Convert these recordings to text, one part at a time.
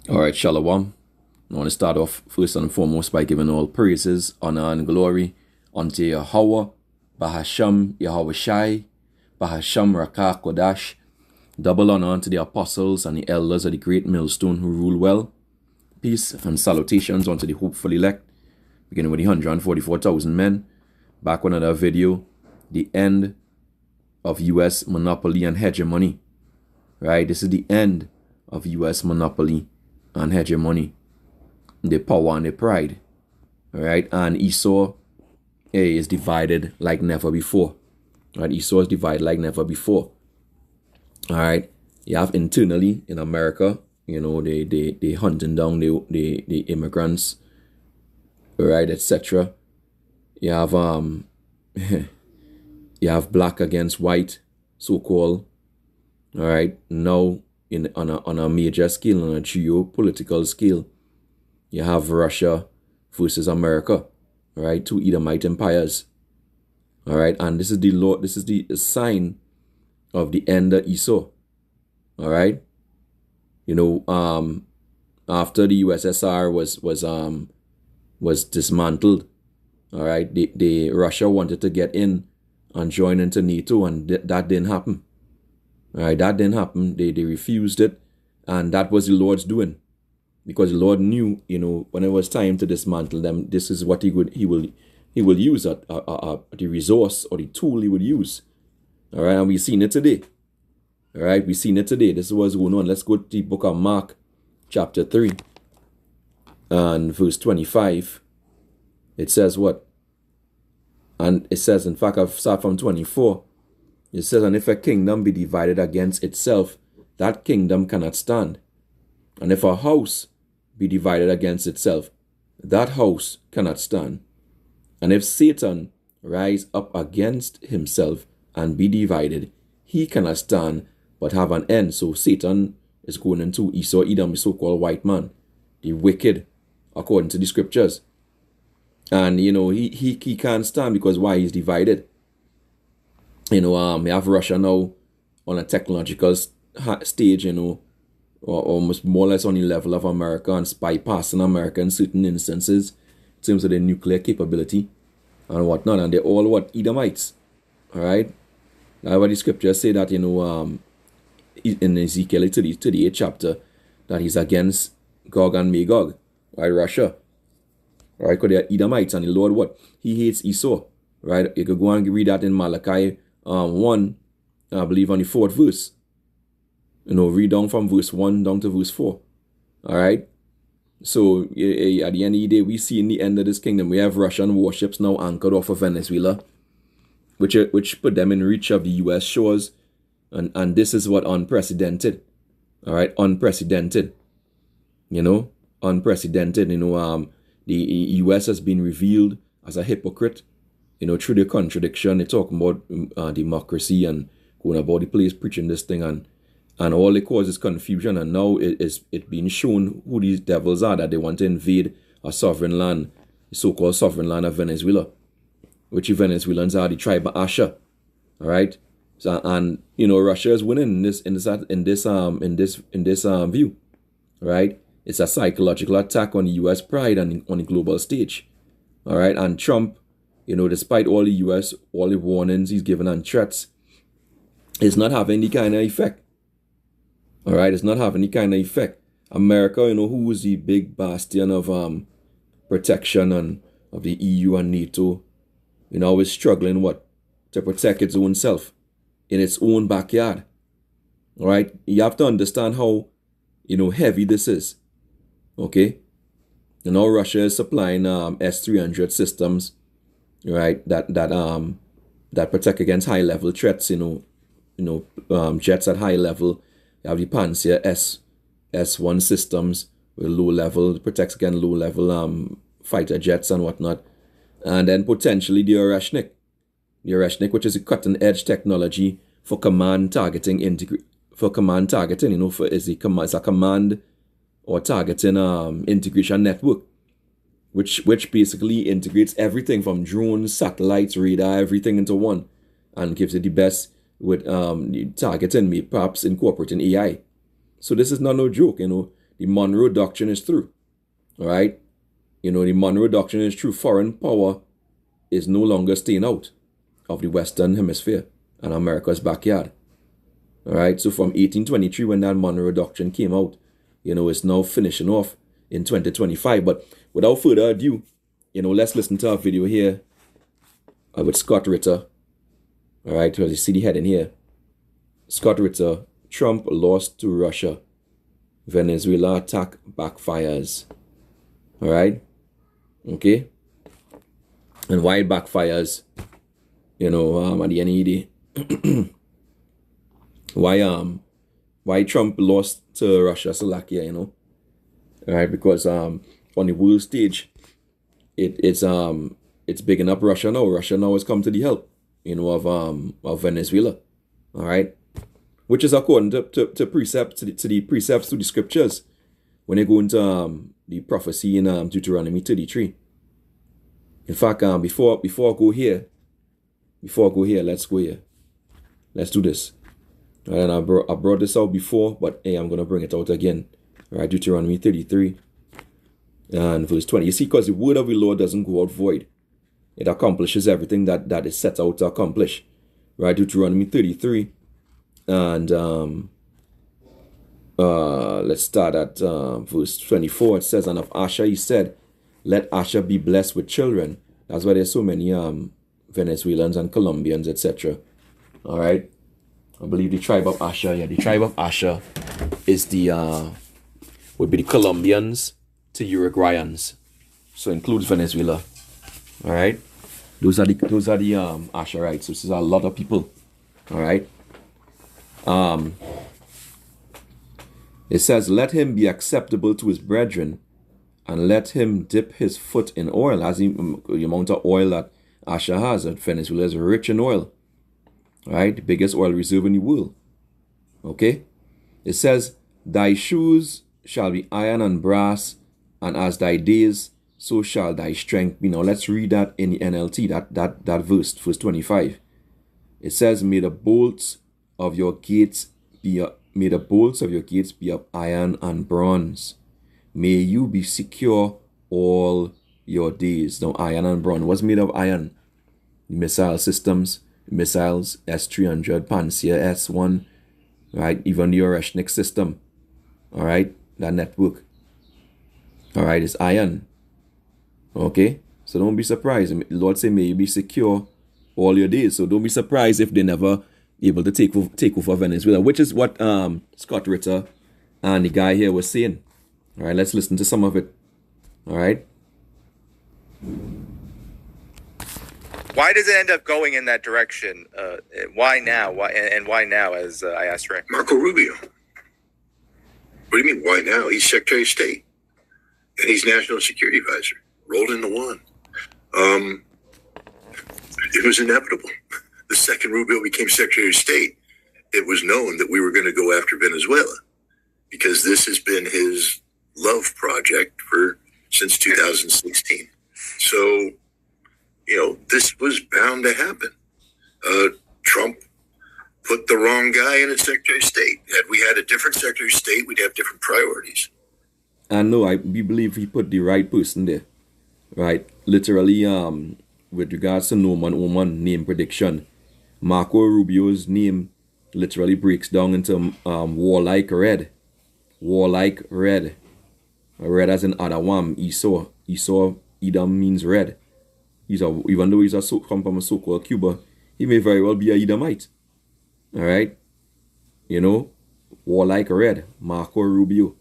All right, Shalom. I want to start off first and foremost by giving all praises, honor, and glory unto Yahweh, Bahasham Yahweh Shai, Bahasham Rakah Kodash. Double honor unto the apostles and the elders of the great millstone who rule well. Peace and salutations unto the hopeful elect, beginning with the 144,000 men. Back with another video, the end of U.S. monopoly and hegemony. Right, this is the end of U.S. monopoly and hegemony, the power and the pride. All right, and Esau is divided like never before. Right, Esau is divided like never before. All right, you have internally in America, they hunting down the immigrants, right, etc. You have you have black against white, so called. All right, now on a major scale, on a geopolitical scale, you have Russia versus America, all right, two Edomite empires. All right, and this is the sign of the end of Esau. All right, after the USSR was dismantled, all right, the Russia wanted to get in and join into NATO, and that didn't happen. All right, that didn't happen. They refused it, and that was the Lord's doing, because the Lord knew, when it was time to dismantle them, this is what he will use the resource or the tool he would use. All right, and we've seen it today. All right, we've seen it today. This is what's going on. Let's go to the book of Mark, chapter 3, and verse 25. It says what? And it says, in fact, I've start from 24. It says, and if a kingdom be divided against itself, that kingdom cannot stand. And if a house be divided against itself, that house cannot stand. And if Satan rise up against himself and be divided, he cannot stand, but have an end. So Satan is going into Esau, Edom, the so-called white man, the wicked, according to the scriptures. And, he can't stand, because why? He's divided. We have Russia now on a technological stage, or almost more or less on the level of America, and bypassing America in certain instances in terms of their nuclear capability and whatnot. And they're all Edomites. All right. Now, what the scriptures say that, in Ezekiel 38th chapter, that he's against Gog and Magog, right? Russia. Right? Because they're Edomites, and the Lord He hates Esau. Right? You could go and read that in Malachi 1, I believe on the 4th verse. Read down from verse 1 down to verse 4. All right. So at the end of the day, we see in the end of this kingdom, we have Russian warships now anchored off of Venezuela, which put them in reach of the U.S. shores. And this is what unprecedented. All right. Unprecedented. Unprecedented. The U.S. has been revealed as a hypocrite. Through the contradiction. They talk about democracy and going about the place preaching this thing, and all it causes confusion. And now it's being shown who these devils are, that they want to invade a sovereign land, the so-called sovereign land of Venezuela, which the Venezuelans are the tribe of Asher. All right. So, and Russia is winning in this view. Right. It's a psychological attack on the U.S. pride and on the global stage. All right. And Trump, despite all the warnings he's given and threats, it's not having any kind of effect. All right, it's not having any kind of effect. America, who is the big bastion of protection and of the EU and NATO, is struggling to protect its own self in its own backyard. All right, you have to understand how heavy this is. Okay, Russia is supplying S-300 systems. Right, that protect against high level threats. Jets at high level. You have the Panzer S1 systems with low level, protects against low level fighter jets and whatnot, and then potentially the Oreshnik, which is a cutting edge technology for command targeting. It's a command or targeting integration network. Which basically integrates everything from drones, satellites, radar, everything into one, and gives it the best with targeting, perhaps incorporating AI. So this is not no joke, the Monroe Doctrine is through. All right? The Monroe Doctrine is true. Foreign power is no longer staying out of the Western Hemisphere and America's backyard. All right? So from 1823, when that Monroe Doctrine came out, it's now finishing off in 2025. But without further ado, let's listen to our video here with Scott Ritter. All right? So as you see the heading here, Scott Ritter, Trump lost to Russia. Venezuela attack backfires. All right? Okay? And why it backfires, at the end of the day, why Trump lost to Russia, Slovakia, All right? Because on the world stage, it's bigging up Russia now. Russia now has come to the help, of Venezuela. All right? Which is according to precepts, to the precepts, to the scriptures, when they go into the prophecy in Deuteronomy 33. In fact, before I go here, let's go here. Let's do this. And I brought this out before, but hey, I'm going to bring it out again. All right, Deuteronomy 33 and verse 20. You see, because the word of the Lord doesn't go out void. It accomplishes everything that is set out to accomplish. Right, Deuteronomy 33. And let's start at verse 24. It says, and of Asher he said, let Asher be blessed with children. That's why there's so many Venezuelans and Colombians, etc. All right. I believe the tribe of Asher. Yeah, the tribe of Asher is would be the Colombians to Uruguayans. So includes Venezuela. All right. Those are the Asherites. So this is a lot of people. All right. It says, let him be acceptable to his brethren, and let him dip his foot in oil. As the amount of oil that Asher has, that Venezuela is rich in oil. Right? The biggest oil reserve in the world. Okay? It says, thy shoes shall be iron and brass, and as thy days, so shall thy strength be. Now let's read that in the NLT, that verse 25. It says, may the bolts of your gates be of iron and bronze. May you be secure all your days. Now, iron and bronze was made of iron. Missile systems, missiles, S-300, Pantsir, S-1, right? Even the Oreshnik system, all right? That network, all right, is iron. Okay? So don't be surprised. The Lord say, may you be secure all your days. So don't be surprised if they never able to take over Venezuela, which is what Scott Ritter and the guy here was saying. All right, let's listen to some of it. All right. Why does it end up going in that direction? Why now? Why now, as I asked Rick? Marco Rubio. What do you mean, why now? He's Secretary of State. And he's National Security Advisor. Rolled into one. It was inevitable. The second Rubio became Secretary of State, it was known that we were going to go after Venezuela, because this has been his love project since 2016. So, this was bound to happen. Trump put the wrong guy in as Secretary of State. Had we had a different Secretary of State, we'd have different priorities. And no, we believe he put the right person there. Right? Literally, with regards to Norman Oman name prediction, Marco Rubio's name literally breaks down into warlike red. Warlike red. Red as in Adawam, Esau. Edom means red. Even though he's come from a so-called Cuba, he may very well be a Edomite. All right? Warlike red. Marco Rubio.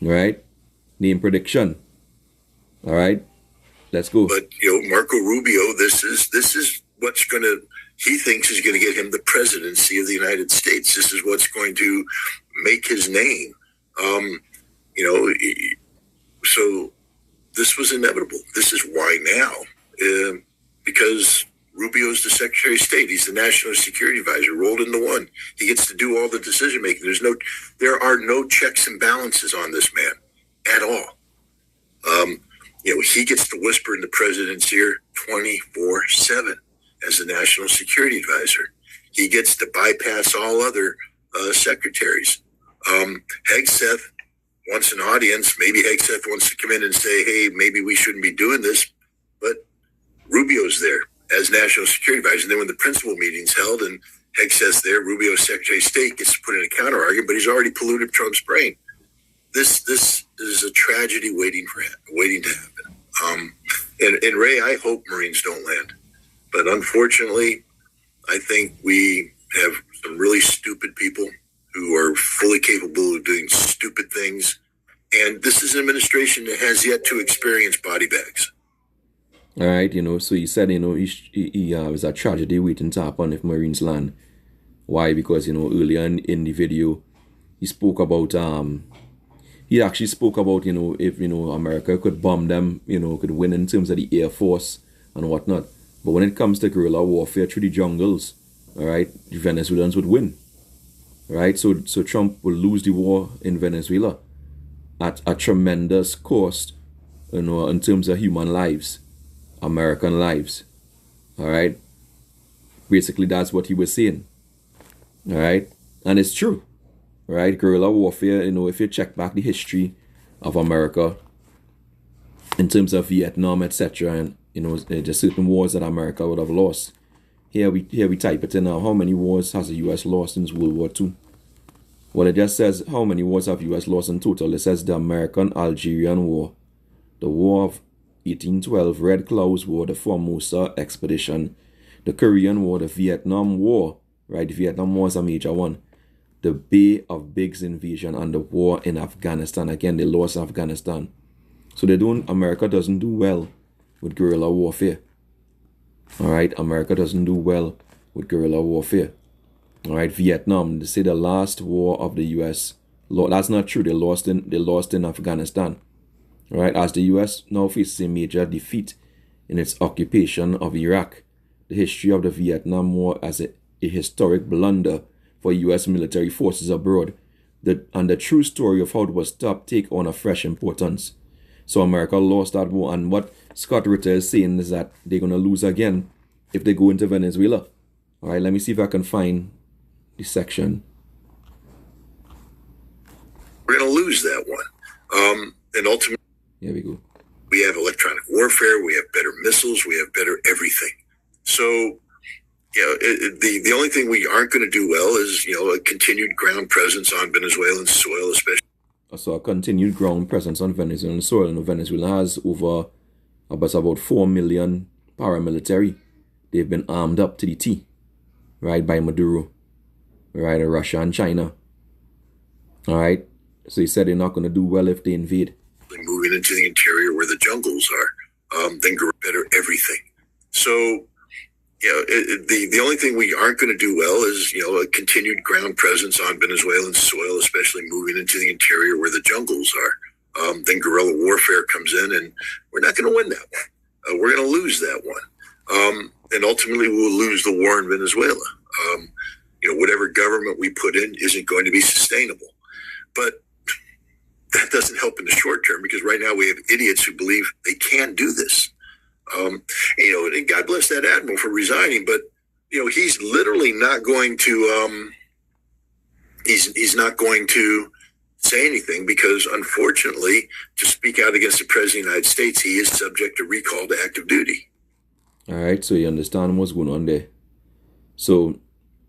All right? Name prediction. All right? Let's go. But, Marco Rubio, this is what's going to, he thinks is going to get him the presidency of the United States. This is what's going to make his name. So this was inevitable. This is why now, because Rubio's the Secretary of State. He's the National Security Advisor, rolled into one. He gets to do all the decision making. There are no checks and balances on this man at all. He gets to whisper in the president's ear 24/7 as the National Security Advisor. He gets to bypass all other secretaries. Hegseth wants an audience. Maybe Hegseth wants to come in and say, hey, maybe we shouldn't be doing this. But Rubio's there as National Security Advisor. And then when the principal meeting's held and Hegseth's there, Rubio's Secretary of State gets to put in a counter argument, but he's already polluted Trump's brain. This is a tragedy waiting to happen. And Ray, I hope Marines don't land. But unfortunately, I think we have some really stupid people who are fully capable of doing stupid things. And this is an administration that has yet to experience body bags. All right, so he said, he was a tragedy waiting to happen if Marines land. Why? Because, earlier in the video, he spoke about, he actually spoke about, if, America could bomb them, could win in terms of the Air Force and whatnot. But when it comes to guerrilla warfare through the jungles, all right, the Venezuelans would win. All right, so Trump will lose the war in Venezuela at a tremendous cost, in terms of human lives, American lives. All right, basically that's what he was saying. All right, and it's true. All right, guerrilla warfare, if you check back the history of America in terms of Vietnam, etc., and just certain wars that America would have lost. Here we type it in now. How many wars has the U.S. lost since World War II? Well, it just says how many wars have U.S. lost in total. It says the American-Algerian War, the War of 1812, Red Cloud's War, the Formosa Expedition, the Korean War, the Vietnam War, right? The Vietnam War is a major one. The Bay of Biggs invasion and the war in Afghanistan. Again, they lost Afghanistan. So America doesn't do well with guerrilla warfare. All right, America doesn't do well with guerrilla warfare. All right, Vietnam, they say the last war of the U.S. That's not true. They lost in Afghanistan. All right, as the U.S. now faces a major defeat in its occupation of Iraq, the history of the Vietnam War as a historic blunder for U.S. military forces abroad, and the true story of how it was stopped take on a fresh importance. So America lost that war, and what Scott Ritter is saying is that they're going to lose again if they go into Venezuela. All right, let me see if I can find the section. We're going to lose that one. And ultimately, here we go. We have electronic warfare. We have better missiles. We have better everything. So, the only thing we aren't going to do well is, a continued ground presence on Venezuelan soil, especially. So a continued ground presence on Venezuelan soil. Venezuela has over about 4 million paramilitary. They've been armed up to the T, right, by Maduro, right, Russia and China. All right. So he said they're not going to do well if they invade. Moving into the interior where the jungles are, then better everything. So, the only thing we aren't going to do well is, a continued ground presence on Venezuelan soil, especially moving into the interior where the jungles are. Then guerrilla warfare comes in, and we're not going to win that one. We're going to lose that one. And ultimately, we'll lose the war in Venezuela. Whatever government we put in isn't going to be sustainable. But that doesn't help in the short term, because right now we have idiots who believe they can do this. And God bless that admiral for resigning, but he's literally not going to. He's not going to say anything, because unfortunately, to speak out against the president of the United States, he is subject to recall to active duty. All right, so you understand what's going on there. So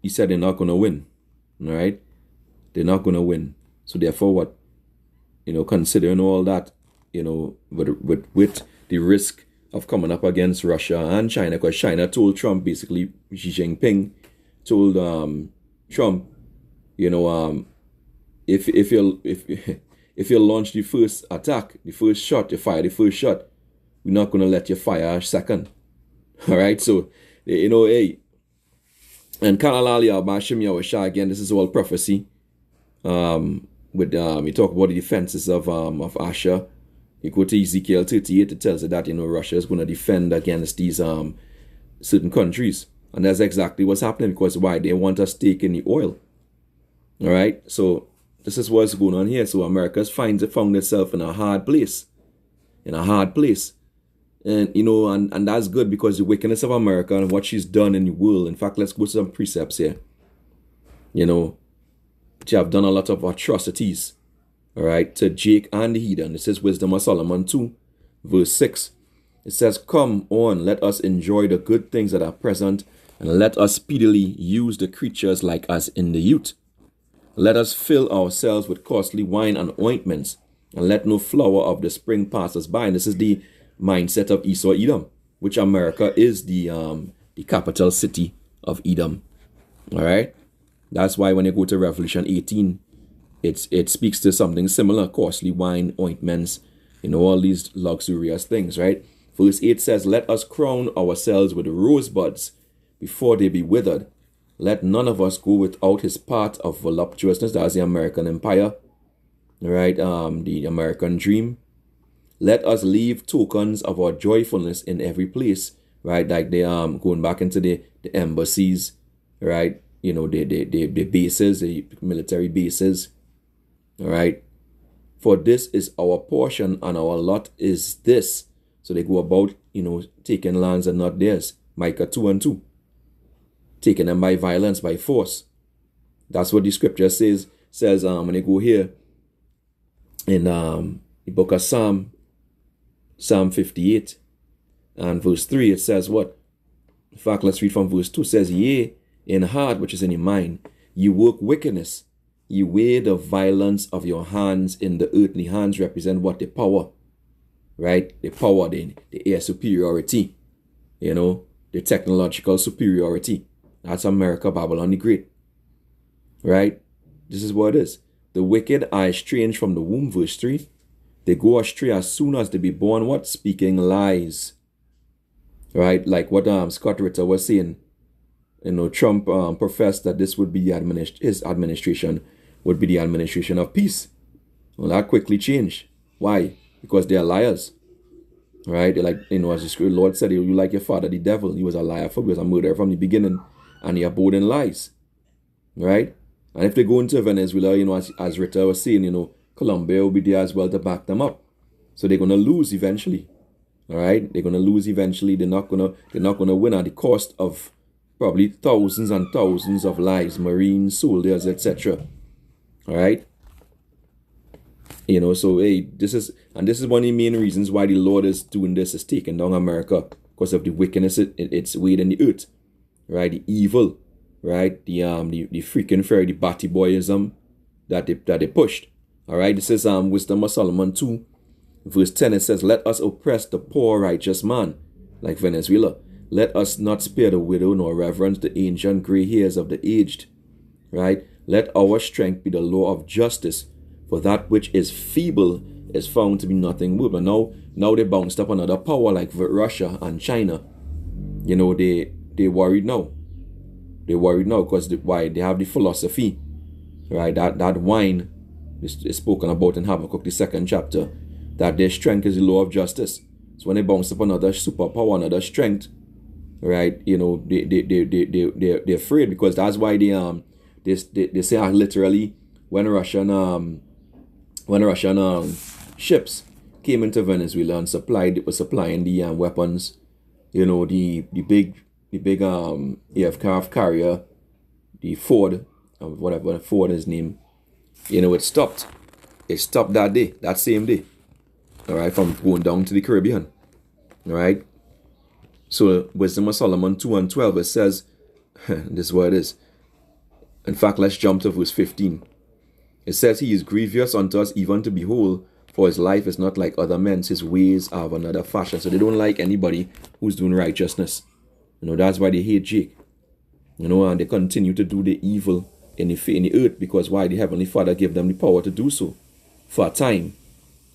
he said they're not going to win. All right, they're not going to win. So therefore, what? Considering all that, with the risk of coming up against Russia and China, because China told Trump, basically Xi Jinping told Trump, if you launch the first attack, the first shot, you fire the first shot, we're not going to let you fire a second. All right, so hey, and Kalalali Al-Bashim Yawasha, again, this is all prophecy. You talk about the defenses of Asher. You go to Ezekiel 38, it tells you that, Russia is going to defend against these certain countries. And that's exactly what's happening, because why? They want a stake in the oil. All right? So this is what's going on here. So America found itself in a hard place. And, and that's good, because the wickedness of America and what she's done in the world. In fact, let's go to some precepts here. She have done a lot of atrocities. all right, to Jake and the heathen. This is Wisdom of Solomon 2, verse 6. It says, come on, let us enjoy the good things that are present, and let us speedily use the creatures like us in the youth. Let us fill ourselves with costly wine and ointments, and let no flower of the spring pass us by. And this is the mindset of Esau Edom, which America is the capital city of Edom. All right? That's why when you go to Revelation 18, it speaks to something similar, costly wine, ointments, all these luxurious things, right? Verse 8 says, let us crown ourselves with rosebuds before they be withered. Let none of us go without his part of voluptuousness. That's the American empire, right? The American dream. Let us leave tokens of our joyfulness in every place, right? Like they going back into the embassies, right? The bases, the military bases, all right? For this is our portion and our lot is this. So they go about, taking lands and not theirs. Micah 2:2. Taking them by violence, by force. That's what the scripture says when they go here in the book of Psalm 58 and verse 3, it says what? In fact, let's read from verse 2. It says, yea, in heart, which is in your mind, you work wickedness. You weigh the violence of your hands in the earthly hands represent what? The power, right? The power, the air superiority, the technological superiority. That's America, Babylon the Great, right? This is what it is. The wicked are estranged from the womb, verse 3. They go astray as soon as they be born, what? Speaking lies, right? Like what Scott Ritter was saying. Trump professed that this would be his administration would be the administration of peace. Well, that quickly changed. Why? Because they are liars, right? They're like, as the Lord said, you like your father, the devil. He was a liar, he was a murderer from the beginning, and he abode in lies, right? And if they go into Venezuela, as Ritter was saying, Colombia will be there as well to back them up. So they're gonna lose eventually, all right? They're gonna lose eventually. They're not gonna win at the cost of probably thousands and thousands of lives, Marines, soldiers, etc. All right. So hey, this is one of the main reasons why the Lord is doing this, is taking down America, because of the wickedness it's weighed in the earth, right? The evil, right? The freaking fairy, the batty boyism that they pushed. All right. This is Wisdom of Solomon 2, verse 10. It says, let us oppress the poor righteous man, like Venezuela. Let us not spare the widow, nor reverence the ancient gray hairs of the aged, right? Let our strength be the law of justice, for that which is feeble is found to be nothing more. But now they bounced up another power like Russia and China. They worried now. They worried now because why? They have the philosophy, right? That wine is spoken about in Habakkuk, the 2nd chapter, that their strength is the law of justice. So when they bounce up another superpower, another strength, right? They're afraid, because that's why they say literally when Russian ships came into Venezuela and was supplying the weapons, the big aircraft carrier, the Ford, whatever Ford is named, it stopped that same day, all right, from going down to the Caribbean, all right. So Wisdom of Solomon 2:12, it says, this is what it is. In fact, let's jump to verse 15. It says, he is grievous unto us even to behold, for his life is not like other men's, his ways are of another fashion. So they don't like anybody who's doing righteousness. That's why they hate Jake. And they continue to do the evil in the earth, because why? The Heavenly Father gave them the power to do so for a time,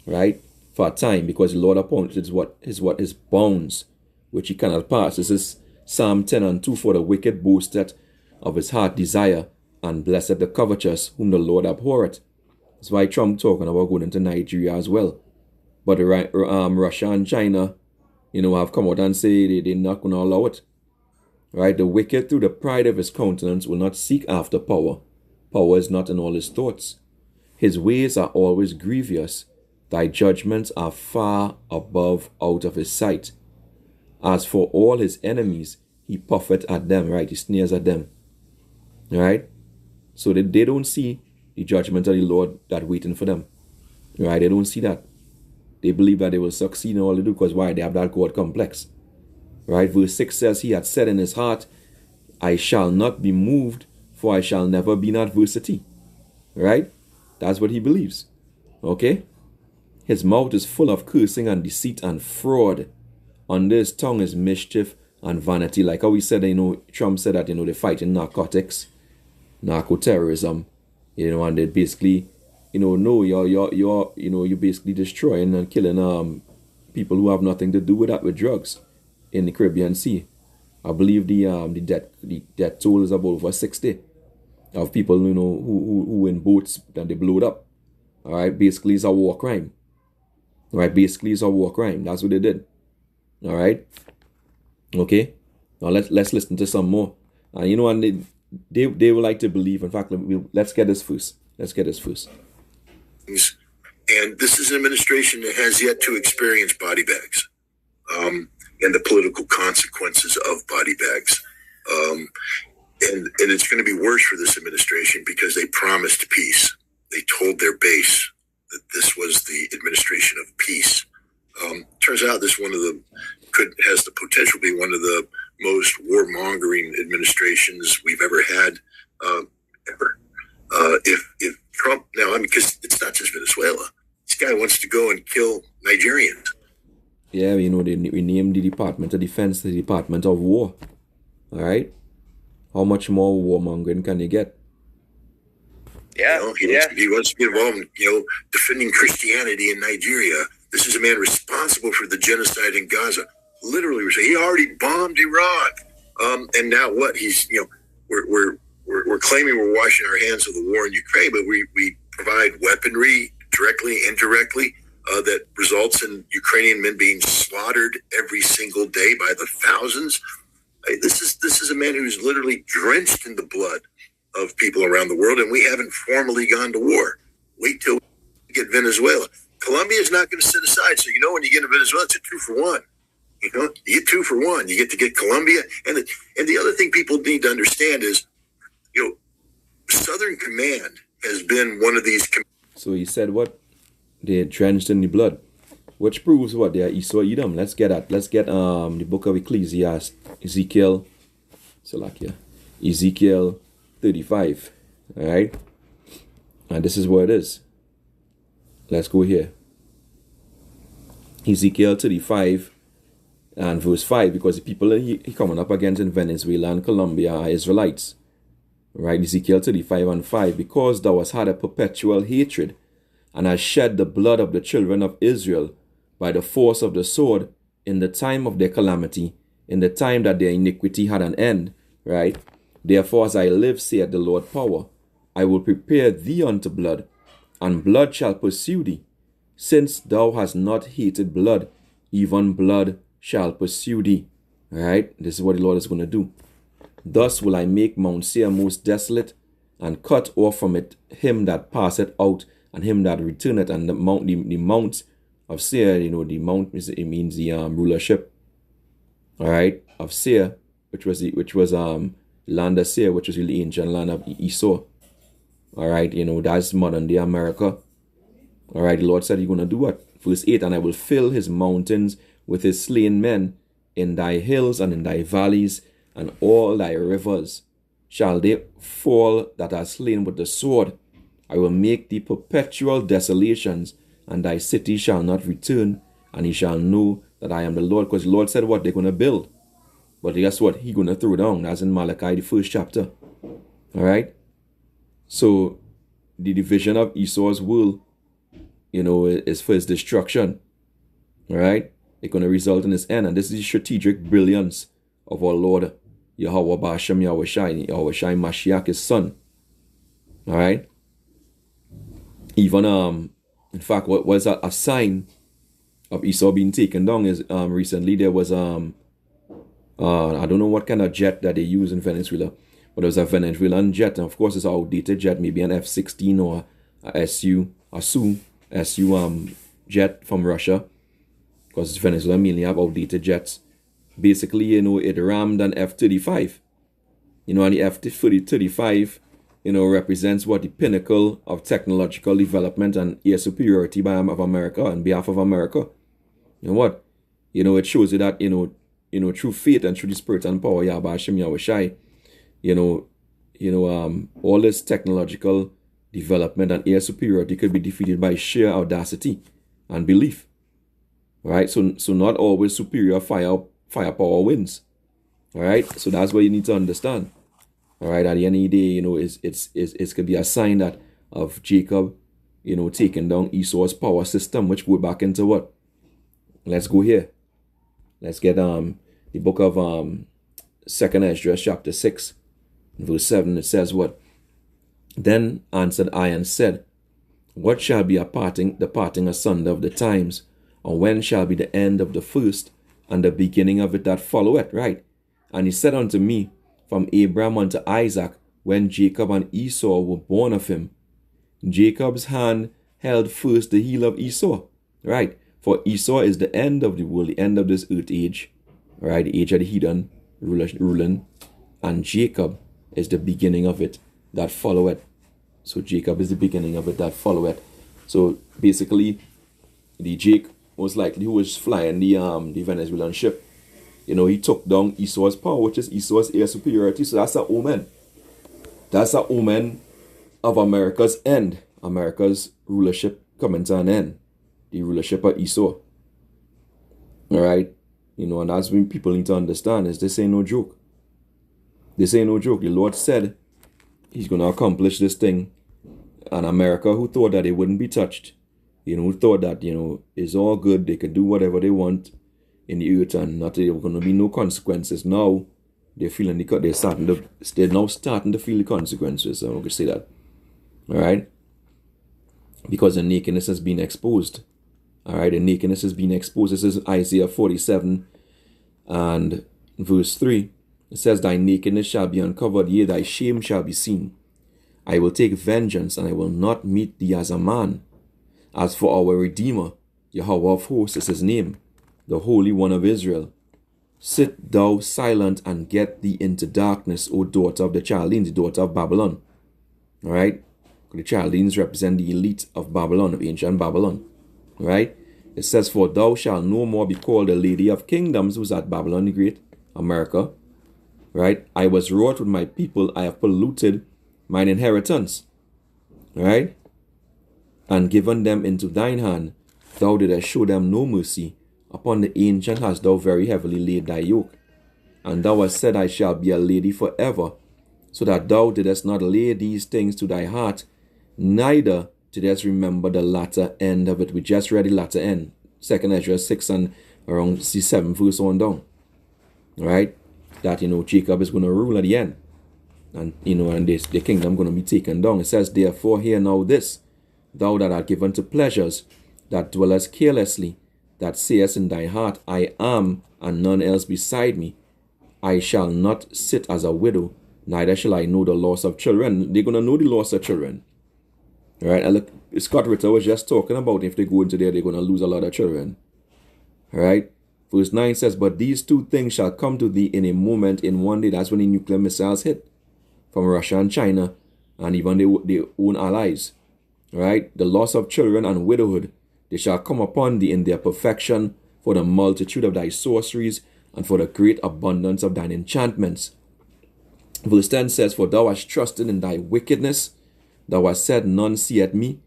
right? For a time, because the Lord appointed his bounds, which he cannot pass. This is Psalm 10:2. For the wicked boasteth of his heart desire, and blessed the covetous, whom the Lord abhorreth. That's why Trump talking about going into Nigeria as well. But Russia and China, have come out and say they're not going to allow it. Right? The wicked, through the pride of his countenance, will not seek after power. Power is not in all his thoughts. His ways are always grievous. Thy judgments are far above out of his sight. As for all his enemies, he puffeth at them, right? He sneers at them, right? So they don't see the judgment of the Lord that waiting for them. Right? They don't see that. They believe that they will succeed in all they do because why? They have that God complex. Right? Verse 6 says, he had said in his heart, I shall not be moved, for I shall never be in adversity. Right? That's what he believes. Okay? His mouth is full of cursing and deceit and fraud. Under his tongue is mischief and vanity. Like how we said, Trump said that, they're fighting narcotics, narco-terrorism, and they basically, no, you're basically destroying and killing people who have nothing to do with that, with drugs in the Caribbean Sea. I believe the death toll is about over 60 of people, who in boats that they blowed up. All right, basically it's a war crime. All right, basically it's a war crime. That's what they did. All right. Okay. Now let's listen to some more. And they would like to believe. In fact, let's get this first. And this is an administration that has yet to experience body bags, and the political consequences of body bags. And it's going to be worse for this administration because they promised peace. They told their base that this was the administration of peace. Turns out this has the potential to be one of the most warmongering administrations we've ever had, ever. If Trump now, because it's not just Venezuela. This guy wants to go and kill Nigerians. Yeah, they renamed the Department of Defense the Department of War. All right, how much more warmongering can you get? Yeah, he wants to be involved in, defending Christianity in Nigeria. This is a man responsible for the genocide in Gaza. Literally, he already bombed Iran. And now what? He's, we're claiming we're washing our hands of the war in Ukraine, but we provide weaponry directly, indirectly, that results in Ukrainian men being slaughtered every single day by the thousands. This is a man who's literally drenched in the blood of people around the world, and we haven't formally gone to war. Wait till we get Venezuela. Colombia is not going to sit aside. So when you get to Venezuela, it's a 2-for-1. You get 2 for 1. You get to get Colombia, and the other thing people need to understand is, Southern Command has been one of these. So he said what? They're drenched in the blood, which proves what? They are Esau Edom. Let's get the book of Ecclesiastes, Ezekiel 35. All right, and this is what it is. Let's go here. Ezekiel 35 and verse 5, because the people he coming up against in Venezuela and Colombia are Israelites. Right, Ezekiel 35 and 5, because thou hast had a perpetual hatred, and hast shed the blood of the children of Israel by the force of the sword in the time of their calamity, in the time that their iniquity had an end. Right, therefore as I live, saith the Lord power, I will prepare thee unto blood, and blood shall pursue thee. Since thou hast not hated blood, even blood shall pursue thee. All right, this is what the Lord is going to do. Thus will I make Mount Seir most desolate, and cut off from it him that passeth out, and him that returneth. And the mount of Seir, the mount, it means the rulership. All right, of Seir, which was land of Seir, which was the ancient land of Esau. All right, that's modern day America. All right, the Lord said he's going to do what? Verse 8, and I will fill his mountains with his slain men, in thy hills and in thy valleys, and all thy rivers shall they fall that are slain with the sword. I will make thee perpetual desolations, and thy city shall not return, and he shall know that I am the Lord. Because the Lord said what? They're going to build. But guess what? He's going to throw down. That's in Malachi, the 1st chapter. All right? So, the division of Esau's world, is for his destruction. All right? It's going to result in his end. And this is the strategic brilliance of our Lord, Yahweh Bashem Yahushai Mashiach, his son. All right? Even, in fact, what was a sign of Esau being taken down is recently there was, I don't know what kind of jet that they use in Venezuela, but there was a Venezuelan jet, and of course it's an outdated jet, maybe an F-16 or a Su jet from Russia, because Venezuela mainly have outdated jets. Basically, it rammed an F-35. And the F-35 represents what the pinnacle of technological development and air superiority of America on behalf of America. You know what? It shows you that, through faith and through the spirit and power, Yahweh Hashem Yahweh Shai, all this technological development and air superiority could be defeated by sheer audacity and belief. Right? So not always superior firepower wins. All right? So that's what you need to understand. All right, at the end of the day, it could be a sign that of Jacob, taking down Esau's power system, which go back into what? Let's go here. Let's get the book of 2nd Ezra, chapter 6, verse 7. It says what? Then answered I and said, what shall be the parting asunder of the times, or when shall be the end of the first, and the beginning of it that followeth? Right. And he said unto me, from Abraham unto Isaac, when Jacob and Esau were born of him. Jacob's hand held first the heel of Esau. Right. For Esau is the end of the world, the end of this earth age. Right. The age of the heathen ruling. And Jacob is the beginning of it that followeth. So Jacob is the beginning of it that followeth. So basically, the Jake most likely who was flying the Venezuelan ship. He took down Esau's power, which is Esau's air superiority. So that's an omen. That's an omen of America's end. America's rulership coming to an end. The rulership of Esau. All right? And that's when people need to understand is this ain't no joke. This ain't no joke. The Lord said he's going to accomplish this thing. And America, who thought that it wouldn't be touched, who thought that, it's all good, they can do whatever they want in the earth and not there were going to be no consequences. Now they're feeling they're now starting to feel the consequences. I'm going to say that. All right, because the nakedness has been exposed. All right, the nakedness has been exposed. This is Isaiah 47 and verse 3. It says, thy nakedness shall be uncovered, yea, thy shame shall be seen. I will take vengeance, and I will not meet thee as a man. As for our Redeemer, Yahweh of hosts is his name, the Holy One of Israel. Sit thou silent and get thee into darkness, O daughter of the Chaldeans, the daughter of Babylon. All right? The Chaldeans represent the elite of Babylon, of ancient Babylon. All right? It says, for thou shalt no more be called the Lady of Kingdoms, who's at Babylon the Great, America. Right? I was wroth with my people, I have polluted mine inheritance. All right? And given them into thine hand, thou didst show them no mercy. Upon the ancient hast thou very heavily laid thy yoke. And thou hast said, I shall be a lady forever, so that thou didst not lay these things to thy heart, neither didst remember the latter end of it. We just read the latter end. 2nd Ezra 6 and around 7 verse on down. Right? That, Jacob is going to rule at the end. And, and the kingdom going to be taken down. It says, therefore hear now this, thou that art given to pleasures, that dwellest carelessly, that sayest in thy heart, I am, and none else beside me. I shall not sit as a widow, neither shall I know the loss of children. They're going to know the loss of children. All right, and look, Scott Ritter was just talking about if they go into there, they're going to lose a lot of children. All right, verse 9 says, but these two things shall come to thee in a moment, in one day. That's when the nuclear missiles hit from Russia and China, and even their own allies. All right, the loss of children and widowhood, they shall come upon thee in their perfection, for the multitude of thy sorceries, and for the great abundance of thine enchantments. Verse 10 says, for thou hast trusted in thy wickedness, thou hast said, none seeth me.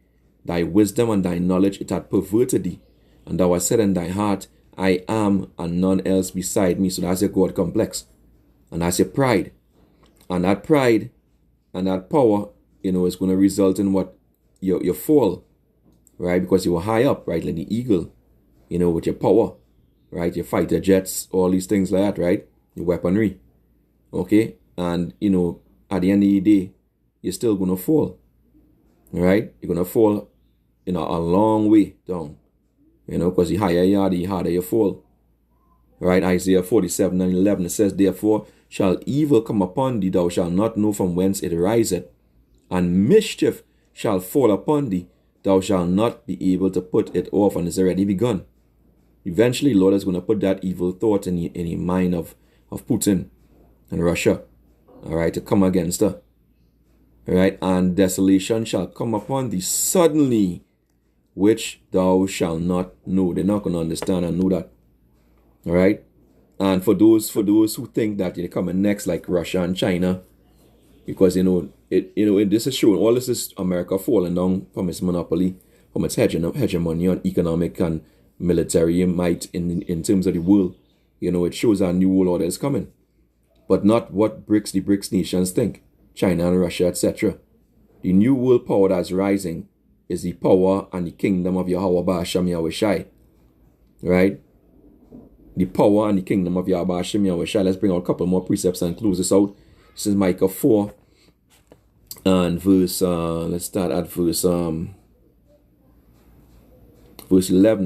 Thy wisdom and thy knowledge it hath perverted thee. And thou hast said in thy heart, I am, and none else beside me. So that's your God complex. And that's your pride. And that pride and that power, is going to result in what? Your fall. Right? Because you were high up, right? Like the eagle, with your power. Right? Your fighter jets, all these things like that, right? Your weaponry. Okay? And, at the end of the day, you're still going to fall. Right? You're going to fall, a long way down. Because the higher you are, the harder you fall. Right? Isaiah 47 and 11, it says, therefore shall evil come upon thee, thou shalt not know from whence it riseth. And mischief shall fall upon thee, thou shalt not be able to put it off, and it's already begun. Eventually, Lord is going to put that evil thought in the mind of Putin and Russia, all right, to come against her. right? And desolation shall come upon thee suddenly, which thou shalt not know. They're not going to understand and know that. All right. And for those who think that they're coming next, like Russia and China, because this is showing all this is America falling down from its monopoly, from its hegemony on economic and military might in terms of the world. It shows our new world order is coming, but not what the BRICS nations think, China and Russia, etc. The new world power that's rising is the power and the kingdom of Yahweh Ba'ashem Yahweh Shai. Right? The power and the kingdom of Yahweh Ba'ashem Yahweh Shai. Let's bring out a couple more precepts and close this out. This is Micah 4 and verse, let's start at verse 11.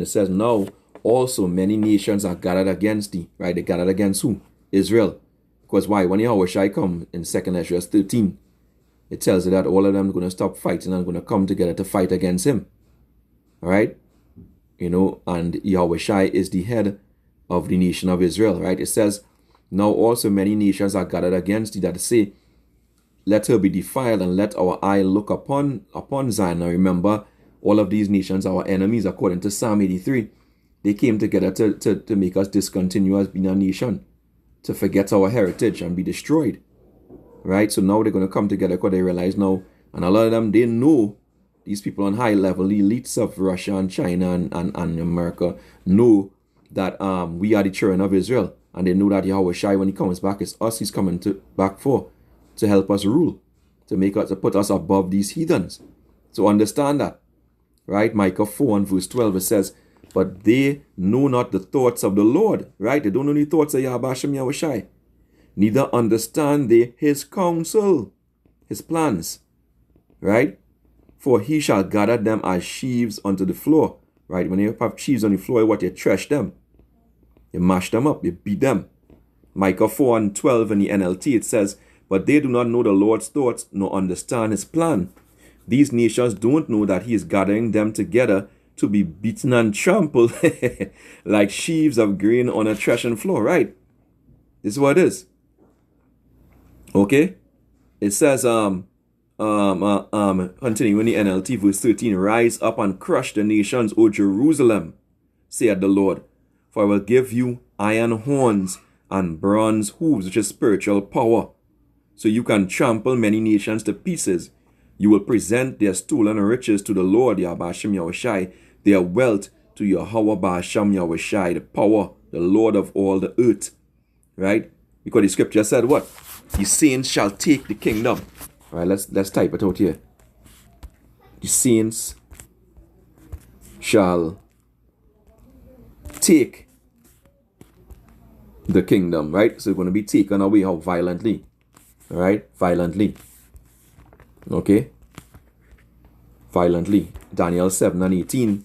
It says, now also many nations are gathered against thee. Right? They gathered against who? Israel. Because why? When Yahweh Shai come in 2nd Ezra 13, it tells you that all of them are going to stop fighting and going to come together to fight against him. All right? And Yahweh Shai is the head of the nation of Israel. Right? It says, now also many nations are gathered against thee, that say, let her be defiled and let our eye look upon Zion. Now remember, all of these nations are our enemies according to Psalm 83. They came together to make us discontinue as being a nation, to forget our heritage and be destroyed. Right? So now they're going to come together because they realize now, and a lot of them, they know, these people on high level, the elites of Russia and China and America, know that we are the children of Israel. And they know that Yahweh Shai, when he comes back, it's us he's coming back for, to help us rule, to put us above these heathens. So understand that. Right? Micah 4 and verse 12, it says, but they know not the thoughts of the Lord. Right? They don't know the thoughts of Yahweh Hashem Yahweh Shai. Neither understand they his counsel, his plans. Right? For he shall gather them as sheaves unto the floor. Right? When you have sheaves on the floor, what? You thresh them. You mash them up. You beat them. Micah 4 and 12 in the NLT, it says, but they do not know the Lord's thoughts, nor understand his plan. These nations don't know that he is gathering them together to be beaten and trampled like sheaves of grain on a threshing floor. Right? This is what it is. Okay? It says, continuing in the NLT, verse 13, rise up and crush the nations, O Jerusalem, saith the Lord. For I will give you iron horns and bronze hooves, which is spiritual power. So you can trample many nations to pieces. You will present their stolen riches to the Lord, Yahweh Hashem Yahweh Shai, their wealth to Yahweh Ba'ashem Yahweh Shai, the power, the Lord of all the earth. Right? Because the scripture said what? The saints shall take the kingdom. All right, let's type it out here. The saints shall take the kingdom. Right? So it's going to be taken away. How violently? All right? Violently. Okay? Violently. Daniel 7 and 18.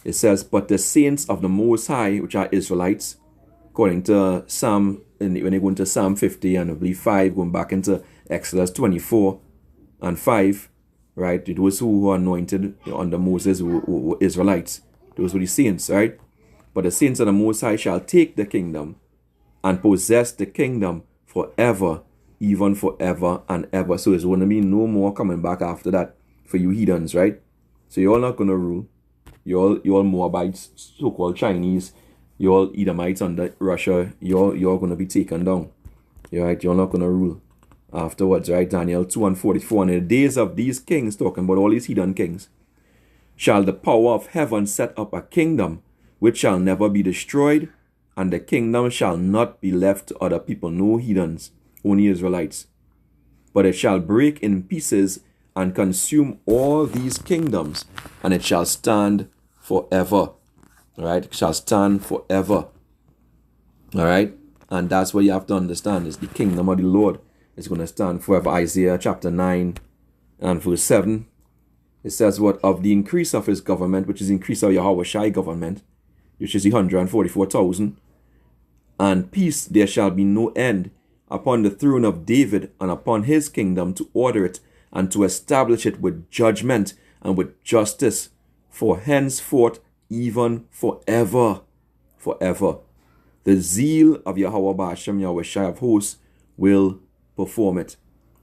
It says, but the saints of the Most High, which are Israelites, according to Psalm, when they go into Psalm 50 and I believe 5, going back into Exodus 24 and 5, right? Those who were anointed under Moses were Israelites. Those were the saints, right? But the saints of the Most High shall take the kingdom and possess the kingdom forever, even forever and ever. So there's going to be no more coming back after that for you heathens, right? So you're not going to rule. You're Moabites, so-called Chinese, you're Edomites under Russia, you're going to be taken down. Right? You're not going to rule afterwards, right? Daniel 2 and 44. And in the days of these kings, talking about all these heathen kings, shall the power of heaven set up a kingdom which shall never be destroyed, and the kingdom shall not be left to other people, no heathens, only Israelites. But it shall break in pieces and consume all these kingdoms, and it shall stand forever. All right? It shall stand forever. All right? And that's what you have to understand, is the kingdom of the Lord is going to stand forever. Isaiah chapter 9 and verse 7. It says, what? Of the increase of his government, which is increase of Yahweh Shai government, which is the 144,000, and peace there shall be no end upon the throne of David and upon his kingdom, to order it and to establish it with judgment and with justice, for henceforth even forever. Forever. The zeal of Yahweh Ba'ashem Yahweh Shai of hosts will perform it.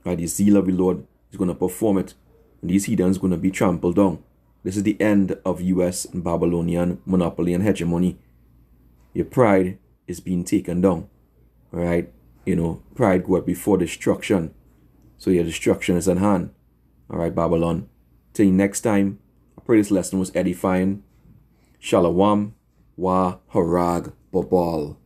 Right? The zeal of the Lord is He's going to perform it. And these heathens going to be trampled down. This is the end of US and Babylonian monopoly and hegemony. Your pride is being taken down. All right? Pride goeth before destruction. So your destruction is at hand. All right, Babylon. Till next time, I pray this lesson was edifying. Shalom wa harag babal.